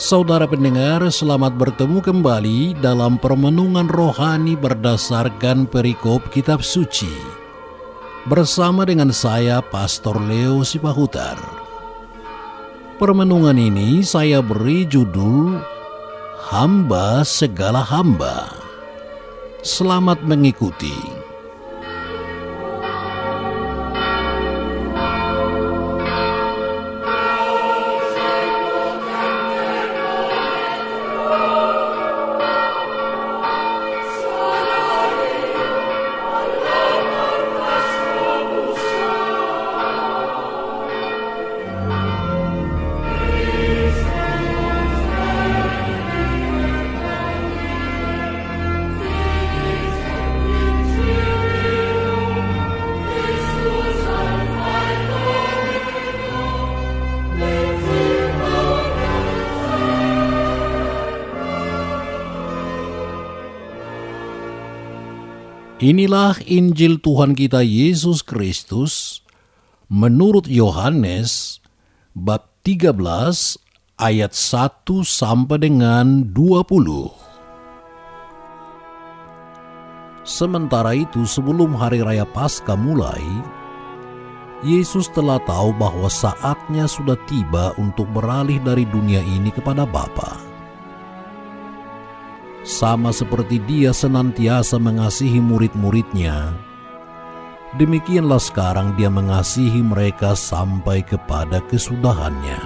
Saudara pendengar, selamat bertemu kembali dalam permenungan rohani berdasarkan perikop Kitab Suci. Bersama dengan saya, Pastor Leo Sipahutar. Permenungan ini saya beri judul Hamba Segala Hamba. Selamat mengikuti. Inilah Injil Tuhan kita Yesus Kristus menurut Yohanes bab 13 ayat 1 sampai dengan 20. Sementara itu, sebelum hari raya Paskah mulai, Yesus telah tahu bahwa saatnya sudah tiba untuk beralih dari dunia ini kepada Bapa. Sama seperti Dia senantiasa mengasihi murid-muridnya, demikianlah sekarang Dia mengasihi mereka sampai kepada kesudahannya.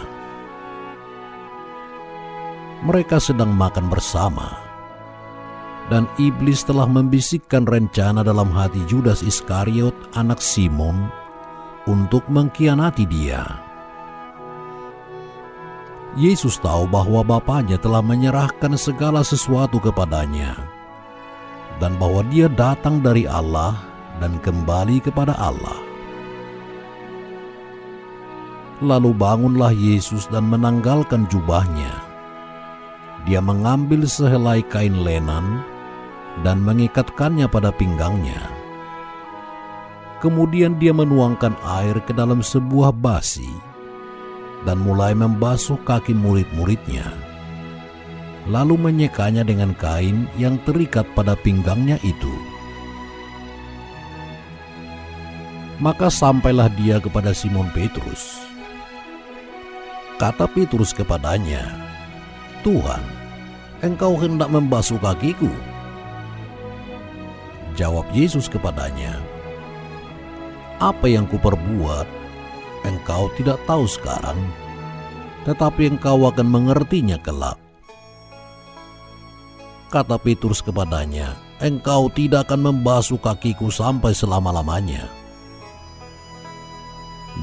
Mereka sedang makan bersama, dan iblis telah membisikkan rencana dalam hati Judas Iskariot, anak Simon, untuk mengkhianati Dia. Yesus tahu bahwa Bapanya telah menyerahkan segala sesuatu kepadanya, dan bahwa Dia datang dari Allah dan kembali kepada Allah. Lalu bangunlah Yesus dan menanggalkan jubahnya. Dia mengambil sehelai kain lenan dan mengikatkannya pada pinggangnya. Kemudian Dia menuangkan air ke dalam sebuah basi dan mulai membasuh kaki murid-muridnya, lalu menyekanya dengan kain yang terikat pada pinggangnya itu. Maka sampailah Dia kepada Simon Petrus. Kata Petrus kepadanya, "Tuhan, Engkau hendak membasuh kakiku?" Jawab Yesus kepadanya, "Apa yang kuperbuat Engkau tidak tahu sekarang, tetapi engkau akan mengertinya kelak." Kata Petrus kepadanya, "Engkau tidak akan membasuh kakiku sampai selama-lamanya."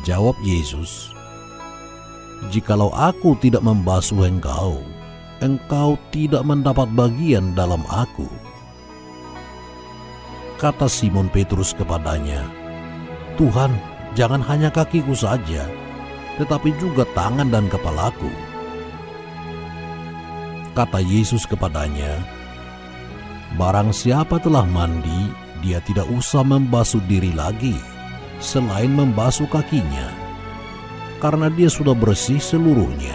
Jawab Yesus, "Jikalau aku tidak membasuh engkau, engkau tidak mendapat bagian dalam aku." Kata Simon Petrus kepadanya, "Tuhan, jangan hanya kakiku saja, tetapi juga tangan dan kepalaku." Kata Yesus kepadanya, "Barang siapa telah mandi, dia tidak usah membasuh diri lagi, selain membasuh kakinya, karena dia sudah bersih seluruhnya.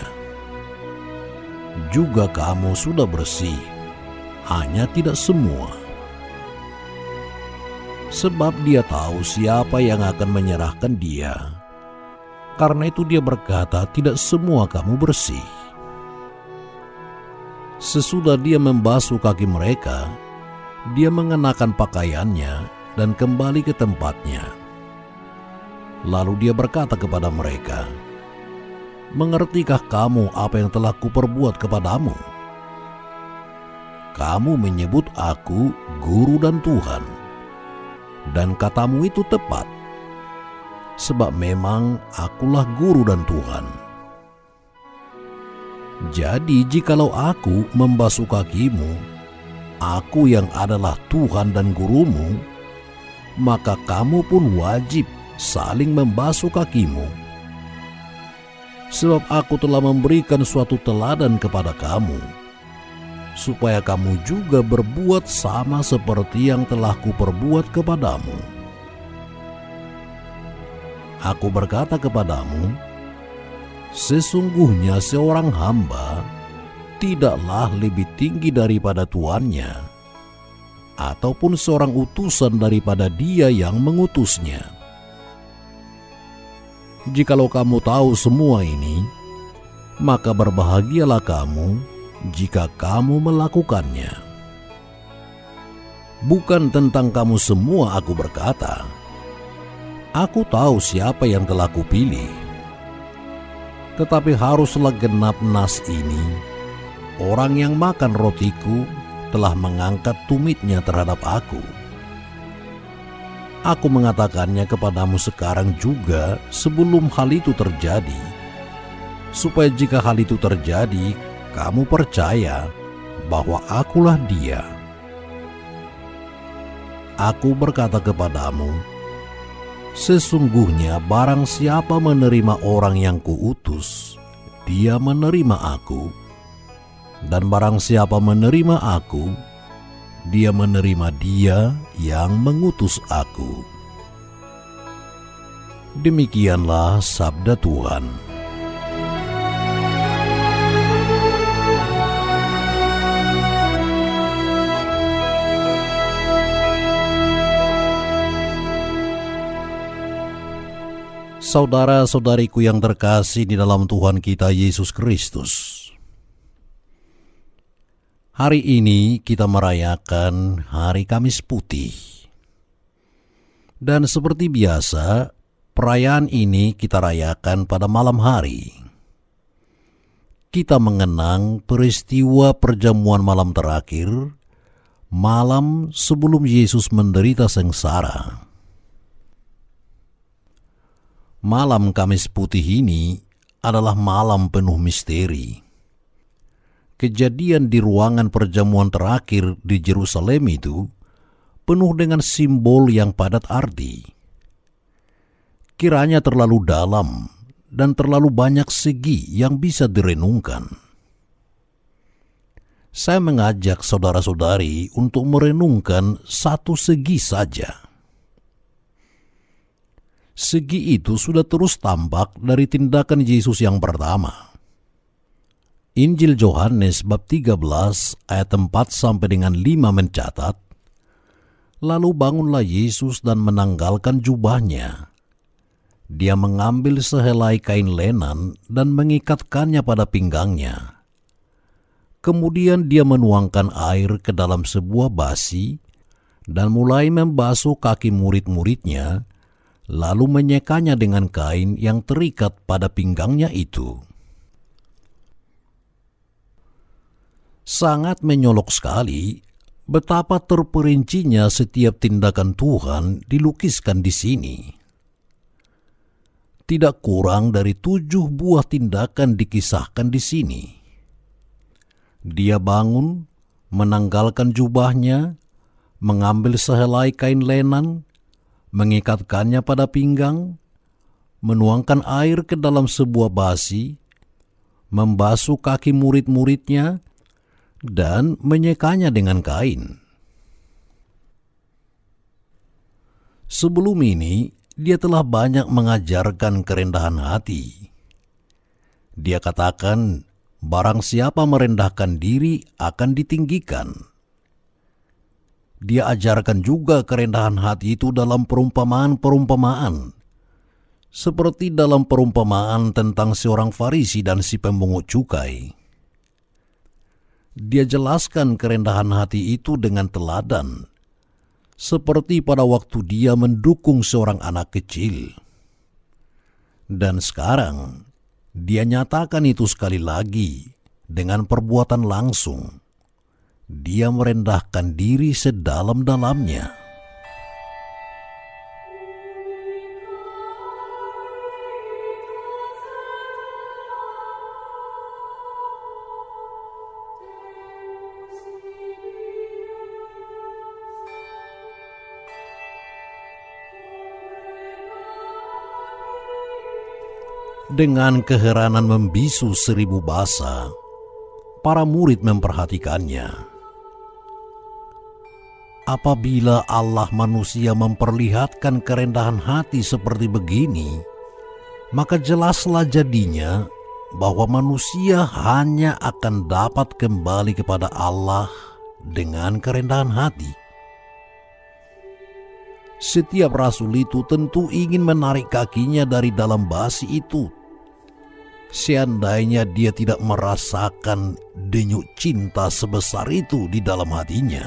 Juga kamu sudah bersih, hanya tidak semua." Sebab Dia tahu siapa yang akan menyerahkan Dia. Karena itu Dia berkata, "Tidak semua kamu bersih." Sesudah Dia membasuh kaki mereka, Dia mengenakan pakaiannya dan kembali ke tempatnya. Lalu Dia berkata kepada mereka, "Mengertikah kamu apa yang telah kuperbuat kepadamu? Kamu menyebut aku Guru dan Tuhan. Dan katamu itu tepat, sebab memang akulah Guru dan Tuhan. Jadi jikalau aku membasuh kakimu, aku yang adalah Tuhan dan Gurumu, maka kamu pun wajib saling membasuh kakimu. Sebab aku telah memberikan suatu teladan kepada kamu, supaya kamu juga berbuat sama seperti yang telah kuperbuat kepadamu. Aku berkata kepadamu, sesungguhnya seorang hamba tidaklah lebih tinggi daripada tuannya, ataupun seorang utusan daripada dia yang mengutusnya. Jikalau kamu tahu semua ini, maka berbahagialah kamu jika kamu melakukannya. Bukan tentang kamu semua aku berkata. Aku tahu siapa yang telah kupilih. Tetapi haruslah genap nas ini. Orang yang makan rotiku telah mengangkat tumitnya terhadap aku. Aku mengatakannya kepadamu sekarang juga sebelum hal itu terjadi, supaya jika hal itu terjadi, kamu percaya bahwa akulah Dia. Aku berkata kepadamu, sesungguhnya barang siapa menerima orang yang kuutus, dia menerima aku. Dan barang siapa menerima aku, dia menerima Dia yang mengutus aku. Demikianlah sabda Tuhan. Saudara-saudariku yang terkasih di dalam Tuhan kita Yesus Kristus, hari ini kita merayakan Hari Kamis Putih. Dan seperti biasa, perayaan ini kita rayakan pada malam hari. Kita mengenang peristiwa perjamuan malam terakhir, malam sebelum Yesus menderita sengsara. Malam Kamis Putih ini adalah malam penuh misteri. Kejadian di ruangan perjamuan terakhir di Yerusalem itu penuh dengan simbol yang padat arti. Kiranya terlalu dalam dan terlalu banyak segi yang bisa direnungkan. Saya mengajak saudara-saudari untuk merenungkan satu segi saja. Segi itu sudah terus tampak dari tindakan Yesus yang pertama. Injil Yohanes bab 13 ayat 4 sampai dengan 5 mencatat, lalu bangunlah Yesus dan menanggalkan jubahnya. Dia mengambil sehelai kain lenan dan mengikatkannya pada pinggangnya. Kemudian dia menuangkan air ke dalam sebuah basi dan mulai membasuh kaki murid-muridnya, lalu menyekanya dengan kain yang terikat pada pinggangnya itu. Sangat menyolok sekali betapa terperincinya setiap tindakan Tuhan dilukiskan di sini. Tidak kurang dari 7 buah tindakan dikisahkan di sini. Dia bangun, menanggalkan jubahnya, mengambil sehelai kain lenan, mengikatkannya pada pinggang, menuangkan air ke dalam sebuah basi, membasuh kaki murid-muridnya, dan menyekanya dengan kain. Sebelum ini, dia telah banyak mengajarkan kerendahan hati. Dia katakan, barang siapa merendahkan diri akan ditinggikan. Dia ajarkan juga kerendahan hati itu dalam perumpamaan-perumpamaan. Seperti dalam perumpamaan tentang seorang Farisi dan si pemungut cukai. Dia jelaskan kerendahan hati itu dengan teladan. Seperti pada waktu dia mendukung seorang anak kecil. Dan sekarang, dia nyatakan itu sekali lagi dengan perbuatan langsung. Dia merendahkan diri sedalam-dalamnya. Dengan keheranan membisu 1000 bahasa, para murid memperhatikannya. Apabila Allah manusia memperlihatkan kerendahan hati seperti begini, maka jelaslah jadinya bahwa manusia hanya akan dapat kembali kepada Allah dengan kerendahan hati. Setiap rasul itu tentu ingin menarik kakinya dari dalam basi itu, seandainya dia tidak merasakan denyut cinta sebesar itu di dalam hatinya.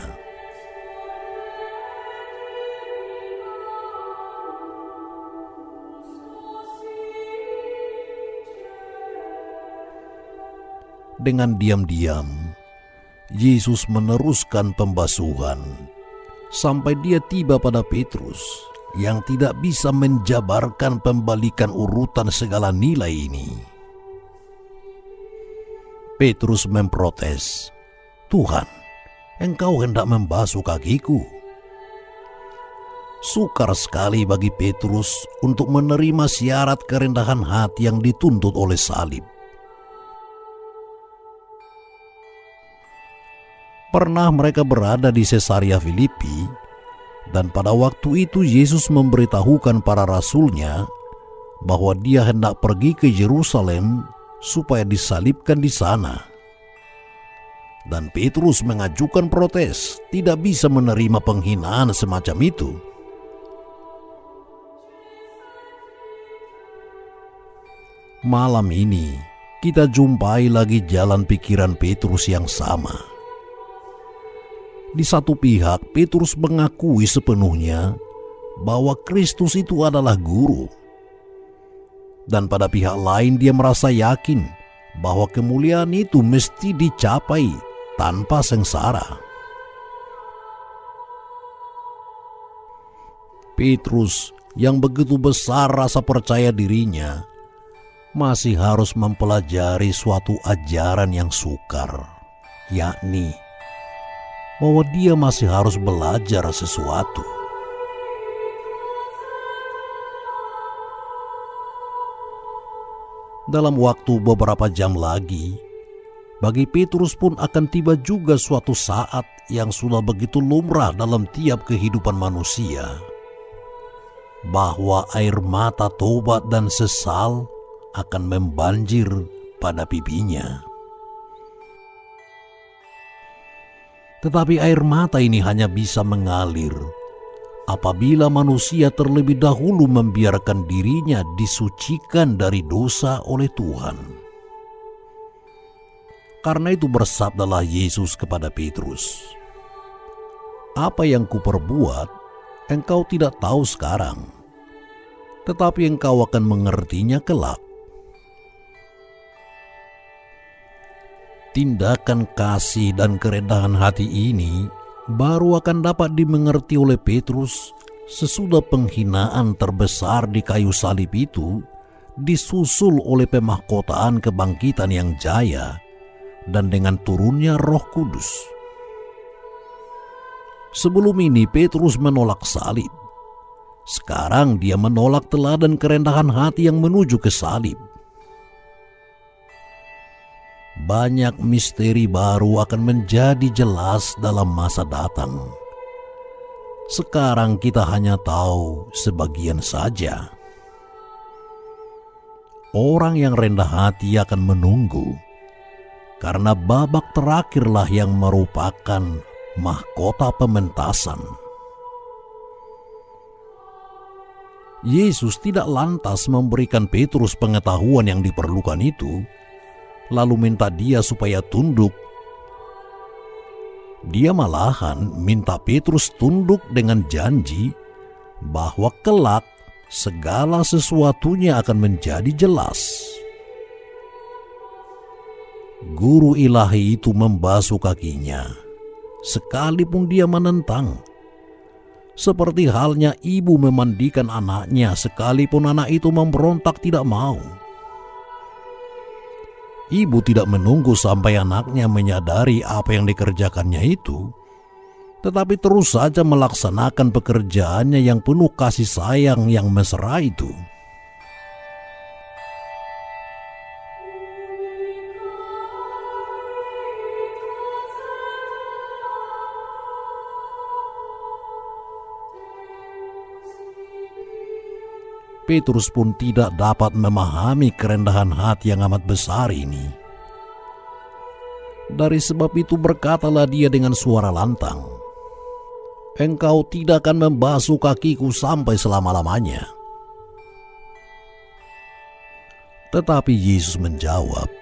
Dengan diam-diam, Yesus meneruskan pembasuhan sampai dia tiba pada Petrus yang tidak bisa menjabarkan pembalikan urutan segala nilai ini. Petrus memprotes, "Tuhan, Engkau hendak membasuh kakiku." Sukar sekali bagi Petrus untuk menerima syarat kerendahan hati yang dituntut oleh salib. Pernah mereka berada di Caesarea Filipi, dan pada waktu itu Yesus memberitahukan para rasulnya bahwa dia hendak pergi ke Yerusalem supaya disalibkan di sana. Dan Petrus mengajukan protes, tidak bisa menerima penghinaan semacam itu. Malam ini kita jumpai lagi jalan pikiran Petrus yang sama. Di satu pihak, Petrus mengakui sepenuhnya bahwa Kristus itu adalah guru. Dan pada pihak lain dia merasa yakin bahwa kemuliaan itu mesti dicapai tanpa sengsara. Petrus yang begitu besar rasa percaya dirinya masih harus mempelajari suatu ajaran yang sukar, yakni bahwa dia masih harus belajar sesuatu. Dalam waktu beberapa jam lagi, bagi Petrus pun akan tiba juga suatu saat yang sudah begitu lumrah dalam tiap kehidupan manusia, bahwa air mata tobat dan sesal akan membanjir pada pipinya. Tetapi air mata ini hanya bisa mengalir apabila manusia terlebih dahulu membiarkan dirinya disucikan dari dosa oleh Tuhan. Karena itu bersabdalah Yesus kepada Petrus, "Apa yang kuperbuat, engkau tidak tahu sekarang, tetapi engkau akan mengertinya kelak." Tindakan kasih dan kerendahan hati ini baru akan dapat dimengerti oleh Petrus sesudah penghinaan terbesar di kayu salib itu disusul oleh pemahkotaan kebangkitan yang jaya dan dengan turunnya Roh Kudus. Sebelum ini Petrus menolak salib. Sekarang dia menolak teladan kerendahan hati yang menuju ke salib. Banyak misteri baru akan menjadi jelas dalam masa datang. Sekarang kita hanya tahu sebagian saja. Orang yang rendah hati akan menunggu, karena babak terakhirlah yang merupakan mahkota pementasan. Yesus tidak lantas memberikan Petrus pengetahuan yang diperlukan itu, lalu minta dia supaya tunduk. Dia malahan minta Petrus tunduk dengan janji bahwa kelak segala sesuatunya akan menjadi jelas. Guru ilahi itu membasuh kakinya, sekalipun dia menentang. Seperti halnya ibu memandikan anaknya, sekalipun anak itu memberontak tidak mau. Ibu tidak menunggu sampai anaknya menyadari apa yang dikerjakannya itu, tetapi terus saja melaksanakan pekerjaannya yang penuh kasih sayang yang mesra itu. Petrus pun tidak dapat memahami kerendahan hati yang amat besar ini. Dari sebab itu berkatalah dia dengan suara lantang, "Engkau tidak akan membasuh kakiku sampai selama-lamanya." Tetapi Yesus menjawab,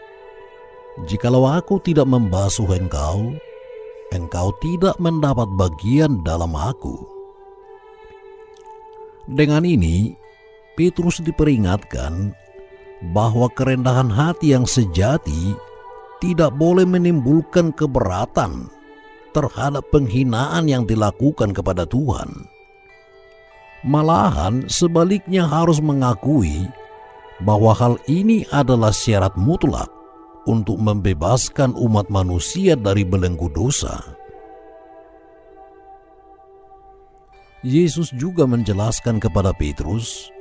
"Jikalau aku tidak membasuh engkau, engkau tidak mendapat bagian dalam aku." Dengan ini, Petrus diperingatkan bahwa kerendahan hati yang sejati tidak boleh menimbulkan keberatan terhadap penghinaan yang dilakukan kepada Tuhan. Malahan sebaliknya harus mengakui bahwa hal ini adalah syarat mutlak untuk membebaskan umat manusia dari belenggu dosa. Yesus juga menjelaskan kepada Petrus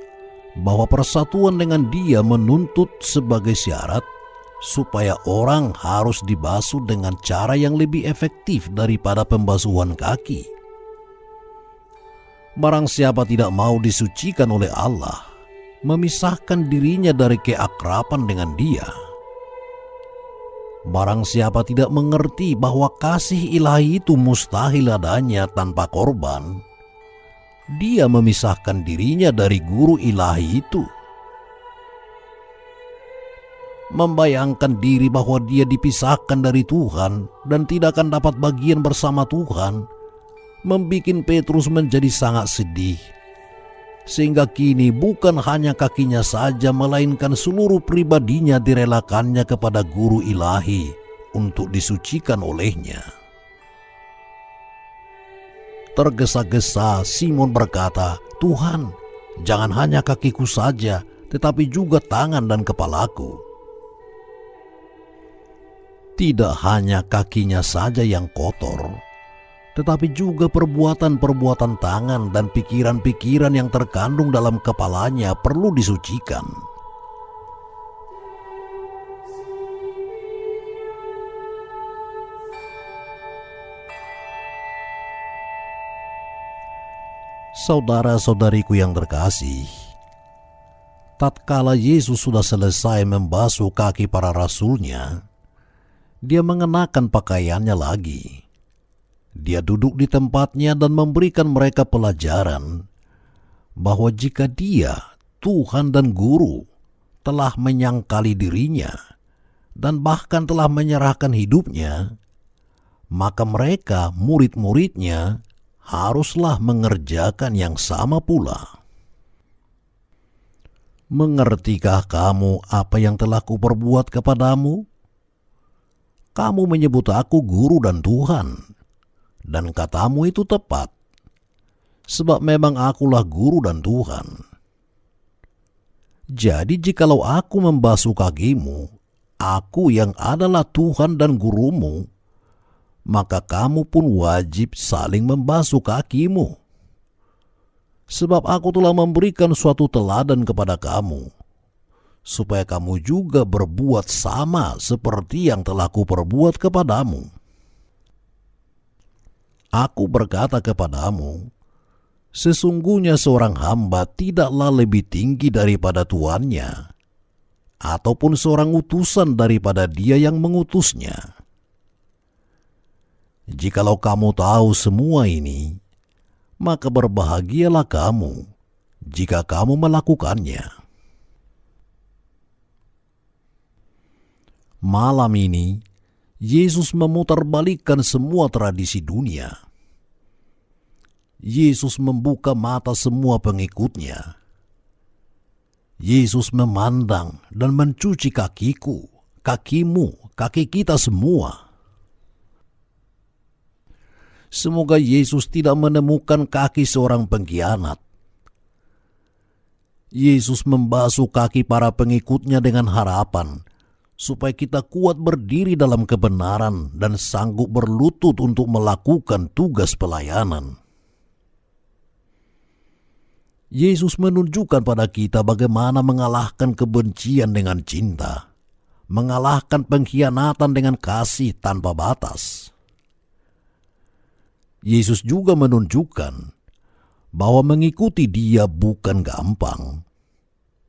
bahwa persatuan dengan Dia menuntut sebagai syarat supaya orang harus dibasuh dengan cara yang lebih efektif daripada pembasuhan kaki. Barang siapa tidak mau disucikan oleh Allah, memisahkan dirinya dari keakraban dengan Dia. Barang siapa tidak mengerti bahwa kasih ilahi itu mustahil adanya tanpa korban, dia memisahkan dirinya dari guru ilahi itu. Membayangkan diri bahwa dia dipisahkan dari Tuhan dan tidak akan dapat bagian bersama Tuhan, membuat Petrus menjadi sangat sedih. Sehingga kini bukan hanya kakinya saja, melainkan seluruh pribadinya direlakannya kepada guru ilahi untuk disucikan olehnya. Tergesa-gesa Simon berkata, "Tuhan, jangan hanya kakiku saja, tetapi juga tangan dan kepalaku." Tidak hanya kakinya saja yang kotor, tetapi juga perbuatan-perbuatan tangan dan pikiran-pikiran yang terkandung dalam kepalanya perlu disucikan. Saudara-saudariku yang terkasih, tatkala Yesus sudah selesai membasuh kaki para rasulnya, dia mengenakan pakaiannya lagi. Dia duduk di tempatnya dan memberikan mereka pelajaran bahwa jika Dia, Tuhan dan Guru, telah menyangkali dirinya dan bahkan telah menyerahkan hidupnya, maka mereka, murid-muridnya, haruslah mengerjakan yang sama pula. Mengertikah kamu apa yang telah kuperbuat kepadamu? Kamu menyebut aku guru dan Tuhan, dan katamu itu tepat, sebab memang akulah guru dan Tuhan. Jadi jikalau aku membasuh kakimu, aku yang adalah Tuhan dan gurumu, maka kamu pun wajib saling membasuh kakimu. Sebab aku telah memberikan suatu teladan kepada kamu, supaya kamu juga berbuat sama seperti yang telah kuperbuat kepadamu. Aku berkata kepadamu, sesungguhnya seorang hamba tidaklah lebih tinggi daripada tuannya, ataupun seorang utusan daripada dia yang mengutusnya. Jikalau kamu tahu semua ini, maka berbahagialah kamu jika kamu melakukannya. Malam ini, Yesus memutarbalikkan semua tradisi dunia. Yesus membuka mata semua pengikutnya. Yesus memandang dan mencuci kakiku, kakimu, kaki kita semua. Semoga Yesus tidak menemukan kaki seorang pengkhianat. Yesus membasuh kaki para pengikutnya dengan harapan supaya kita kuat berdiri dalam kebenaran dan sanggup berlutut untuk melakukan tugas pelayanan. Yesus menunjukkan pada kita bagaimana mengalahkan kebencian dengan cinta, mengalahkan pengkhianatan dengan kasih tanpa batas. Yesus juga menunjukkan bahwa mengikuti Dia bukan gampang,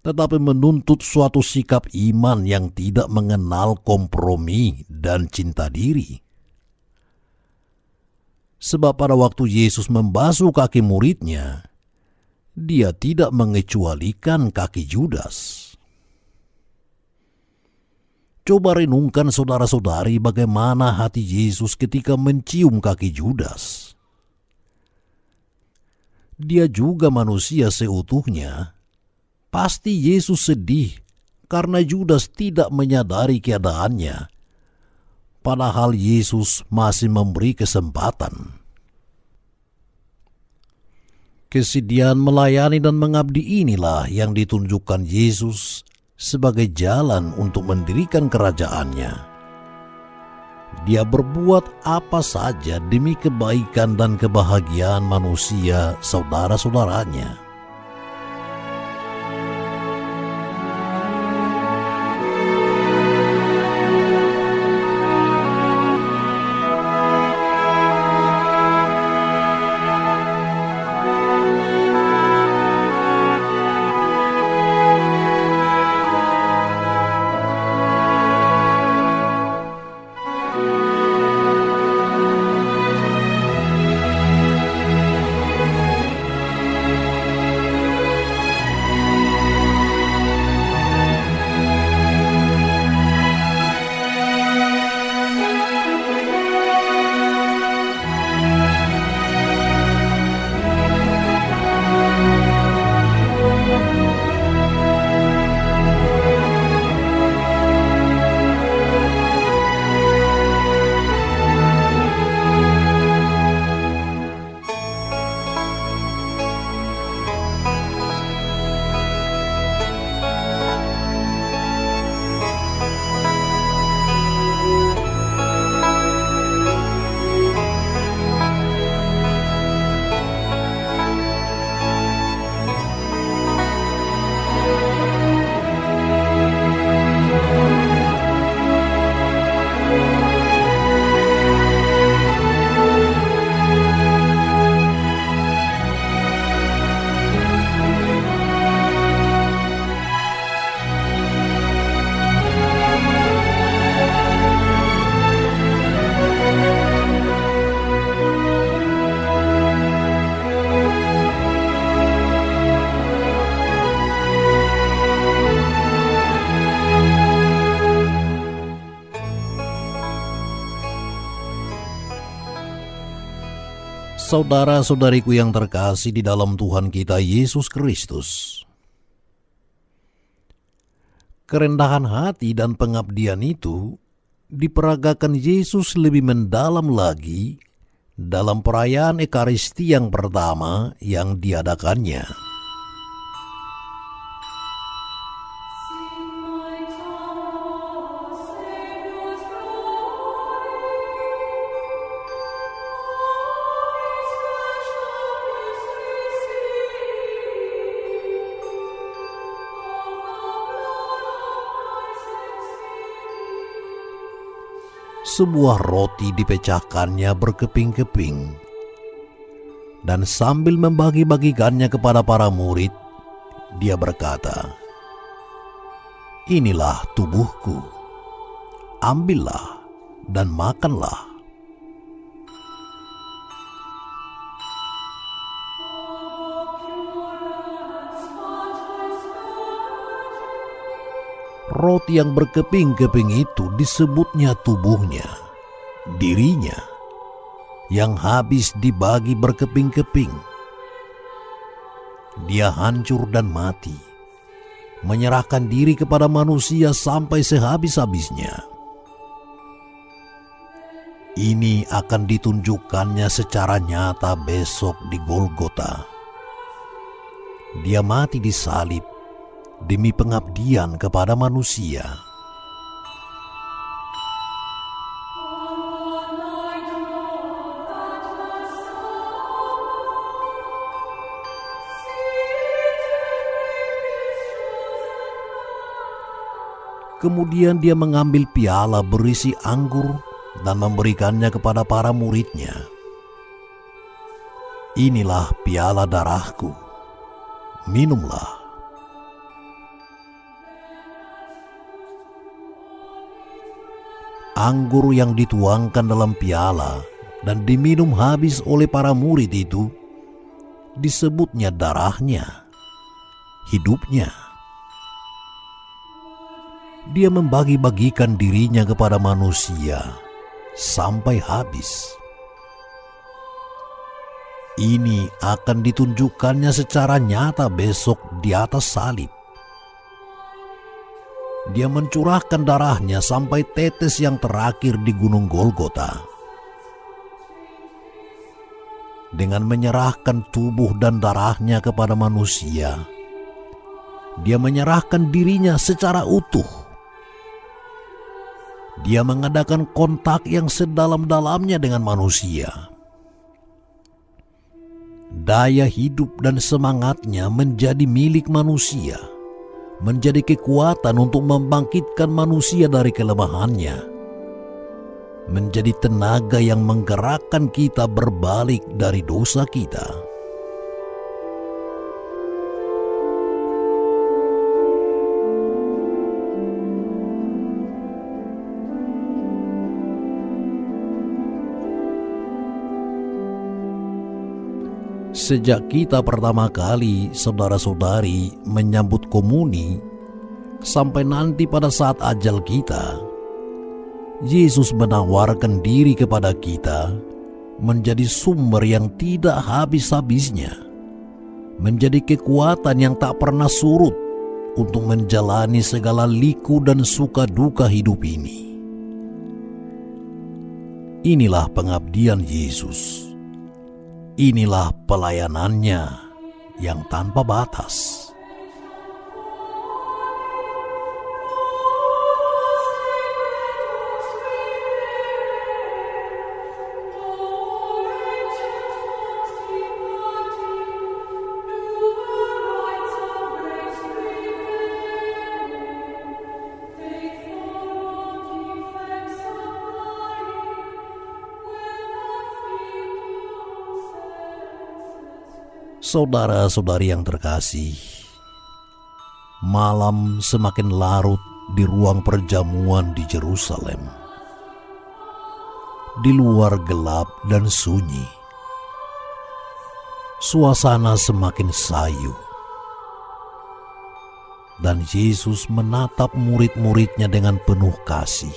tetapi menuntut suatu sikap iman yang tidak mengenal kompromi dan cinta diri. Sebab pada waktu Yesus membasuh kaki muridnya, dia tidak mengecualikan kaki Judas. Coba renungkan saudara-saudari bagaimana hati Yesus ketika mencium kaki Judas. Dia juga manusia seutuhnya. Pasti Yesus sedih karena Judas tidak menyadari keadaannya, padahal Yesus masih memberi kesempatan. Kesedihan melayani dan mengabdi inilah yang ditunjukkan Yesus sebagai jalan untuk mendirikan kerajaannya. Dia berbuat apa saja demi kebaikan dan kebahagiaan manusia saudara-saudaranya. Saudara-saudariku yang terkasih di dalam Tuhan kita Yesus Kristus, kerendahan hati dan pengabdian itu diperagakan Yesus lebih mendalam lagi dalam perayaan Ekaristi yang pertama yang diadakannya. Sebuah roti dipecahkannya berkeping-keping, dan sambil membagi-bagikannya kepada para murid, dia berkata, "Inilah tubuhku, ambillah dan makanlah." Roti yang berkeping-keping itu disebutnya tubuhnya, dirinya, yang habis dibagi berkeping-keping. Dia hancur dan mati, menyerahkan diri kepada manusia sampai sehabis-habisnya. Ini akan ditunjukkannya secara nyata besok di Golgota. Dia mati di salib demi pengabdian kepada manusia. Kemudian dia mengambil piala berisi anggur dan memberikannya kepada para muridnya. "Inilah piala darahku, minumlah. anggur yang dituangkan dalam piala dan diminum habis oleh para murid itu disebutnya darahnya, hidupnya. Dia membagi-bagikan dirinya kepada manusia sampai habis. Ini akan ditunjukkannya secara nyata besok di atas salib. Dia mencurahkan darahnya sampai tetes yang terakhir di Gunung Golgota. Dengan menyerahkan tubuh dan darahnya kepada manusia, dia menyerahkan dirinya secara utuh. Dia mengadakan kontak yang sedalam-dalamnya dengan manusia. Daya hidup dan semangatnya menjadi milik manusia, menjadi kekuatan untuk membangkitkan manusia dari kelemahannya, menjadi tenaga yang menggerakkan kita berbalik dari dosa kita. Sejak kita pertama kali, saudara-saudari, menyambut komuni, sampai nanti pada saat ajal kita, Yesus menawarkan diri kepada kita menjadi sumber yang tidak habis-habisnya, menjadi kekuatan yang tak pernah surut untuk menjalani segala liku dan suka duka hidup ini. Inilah pengabdian Yesus. Inilah pelayanannya yang tanpa batas. Saudara-saudari yang terkasih, malam semakin larut di ruang perjamuan di Yerusalem. Di luar gelap dan sunyi, suasana semakin sayu, dan Yesus menatap murid-muridnya dengan penuh kasih.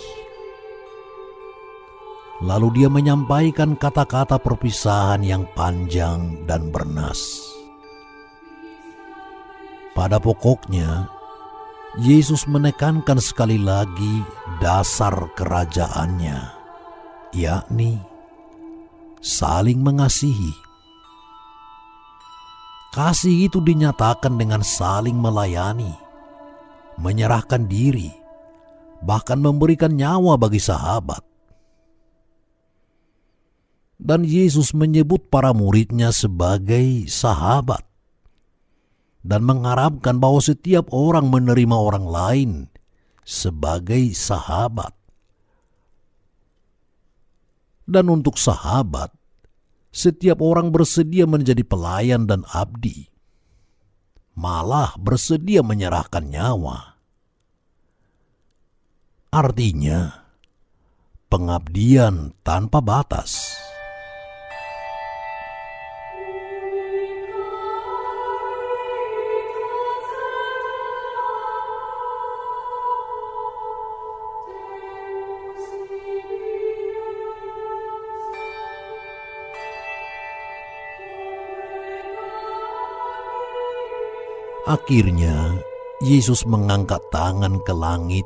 Lalu dia menyampaikan kata-kata perpisahan yang panjang dan bernas. Pada pokoknya, Yesus menekankan sekali lagi dasar kerajaannya, yakni saling mengasihi. Kasih itu dinyatakan dengan saling melayani, menyerahkan diri, bahkan memberikan nyawa bagi sahabat. Dan Yesus menyebut para muridnya sebagai sahabat dan mengharapkan bahwa setiap orang menerima orang lain sebagai sahabat. Dan untuk sahabat, setiap orang bersedia menjadi pelayan dan abdi, malah bersedia menyerahkan nyawa. Artinya, pengabdian tanpa batas. Akhirnya, Yesus mengangkat tangan ke langit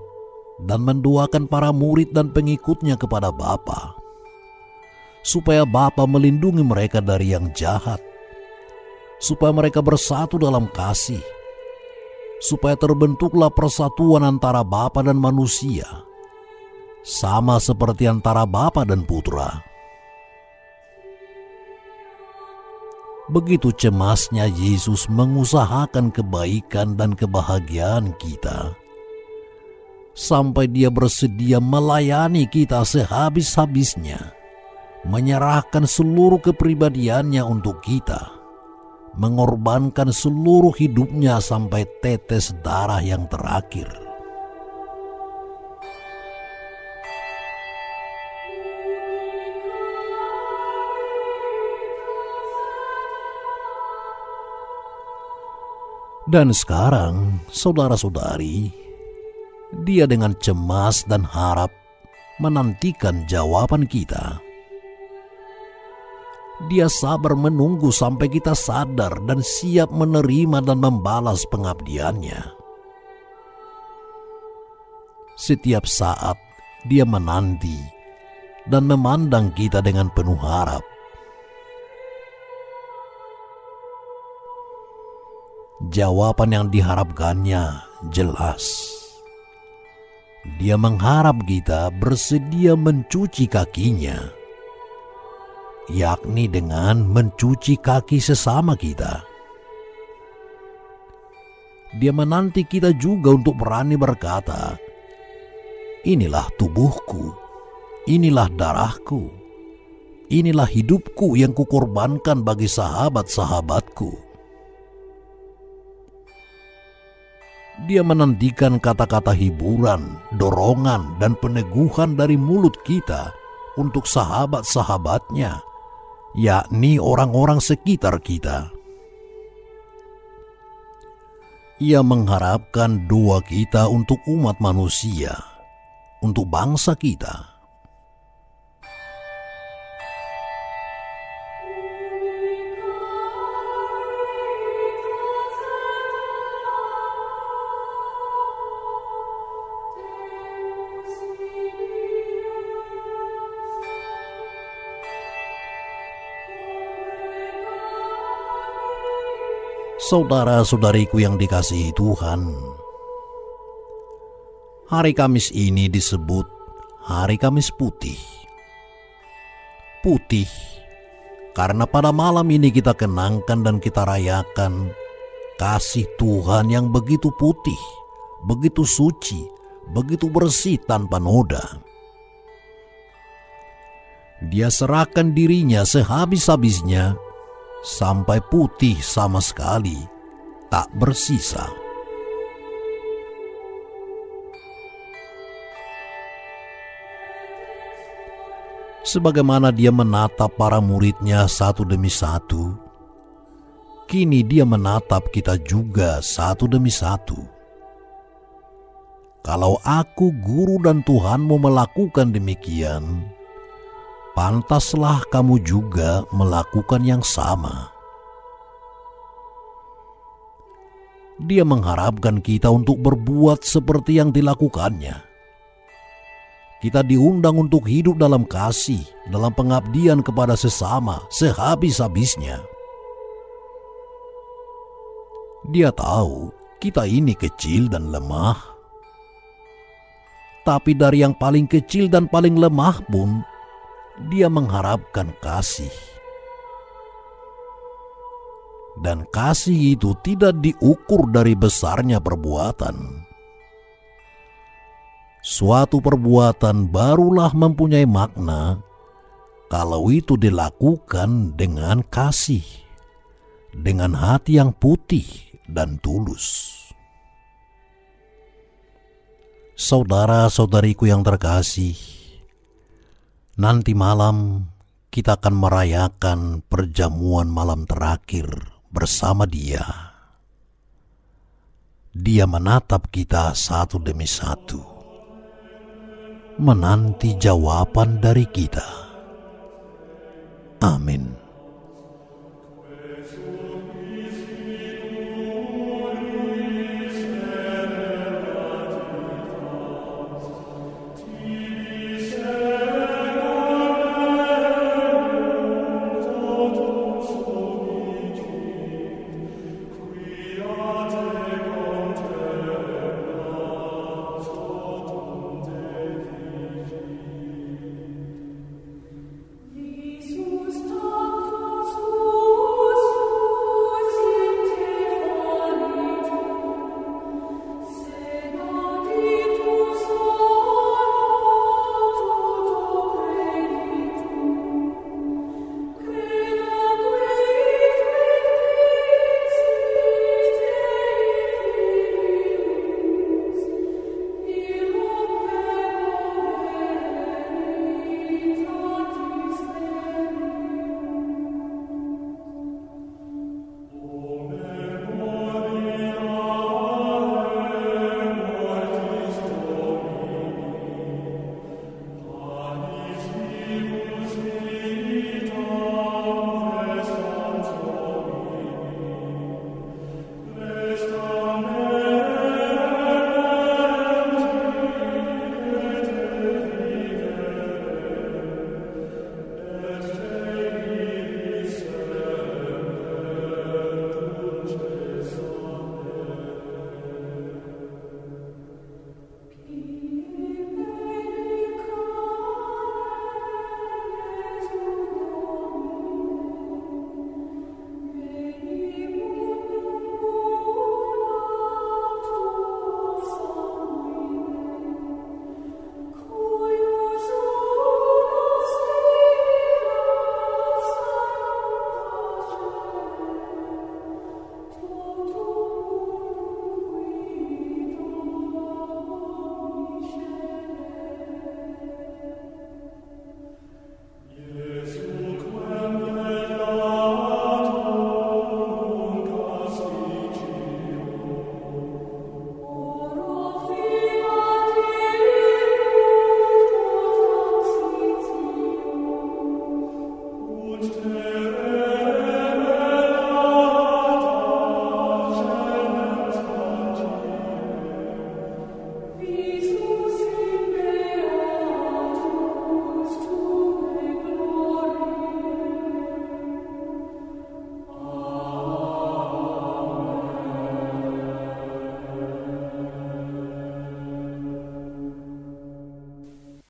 dan mendoakan para murid dan pengikutnya kepada Bapa, supaya Bapa melindungi mereka dari yang jahat, supaya mereka bersatu dalam kasih, supaya terbentuklah persatuan antara Bapa dan manusia, sama seperti antara Bapa dan Putra. Begitu cemasnya Yesus mengusahakan kebaikan dan kebahagiaan kita, sampai Dia bersedia melayani kita sehabis-habisnya, menyerahkan seluruh kepribadiannya untuk kita, mengorbankan seluruh hidupnya sampai tetes darah yang terakhir. Dan sekarang, saudara-saudari, dia dengan cemas dan harap menantikan jawaban kita. Dia sabar menunggu sampai kita sadar dan siap menerima dan membalas pengabdiannya. Setiap saat dia menanti dan memandang kita dengan penuh harap. Jawaban yang diharapkannya jelas. Dia mengharap kita bersedia mencuci kakinya, yakni dengan mencuci kaki sesama kita. Dia menanti kita juga untuk berani berkata, "Inilah tubuhku, inilah darahku, inilah hidupku yang kukorbankan bagi sahabat-sahabatku." Dia menantikan kata-kata hiburan, dorongan, dan peneguhan dari mulut kita untuk sahabat-sahabatnya, yakni orang-orang sekitar kita. Ia mengharapkan doa kita untuk umat manusia, untuk bangsa kita. Saudara-saudariku yang dikasihi Tuhan, hari Kamis ini disebut Hari Kamis Putih. Putih karena pada malam ini kita kenangkan dan kita rayakan kasih Tuhan yang begitu putih, begitu suci, begitu bersih tanpa noda. Dia serahkan dirinya sehabis-habisnya sampai putih sama sekali, tak bersisa. Sebagaimana dia menatap para muridnya satu demi satu, kini dia menatap kita juga satu demi satu. Kalau aku, guru dan Tuhanmu, melakukan demikian, pantaslah kamu juga melakukan yang sama. Dia mengharapkan kita untuk berbuat seperti yang dilakukannya. Kita diundang untuk hidup dalam kasih, dalam pengabdian kepada sesama sehabis-habisnya. Dia tahu kita ini kecil dan lemah. Tapi dari yang paling kecil dan paling lemah pun, dia mengharapkan kasih. Dan kasih itu tidak diukur dari besarnya perbuatan. Suatu perbuatan barulah mempunyai makna kalau itu dilakukan dengan kasih, dengan hati yang putih dan tulus. Saudara-saudariku yang terkasih, nanti malam kita akan merayakan perjamuan malam terakhir bersama Dia. Dia menatap kita satu demi satu, menanti jawaban dari kita. Amin.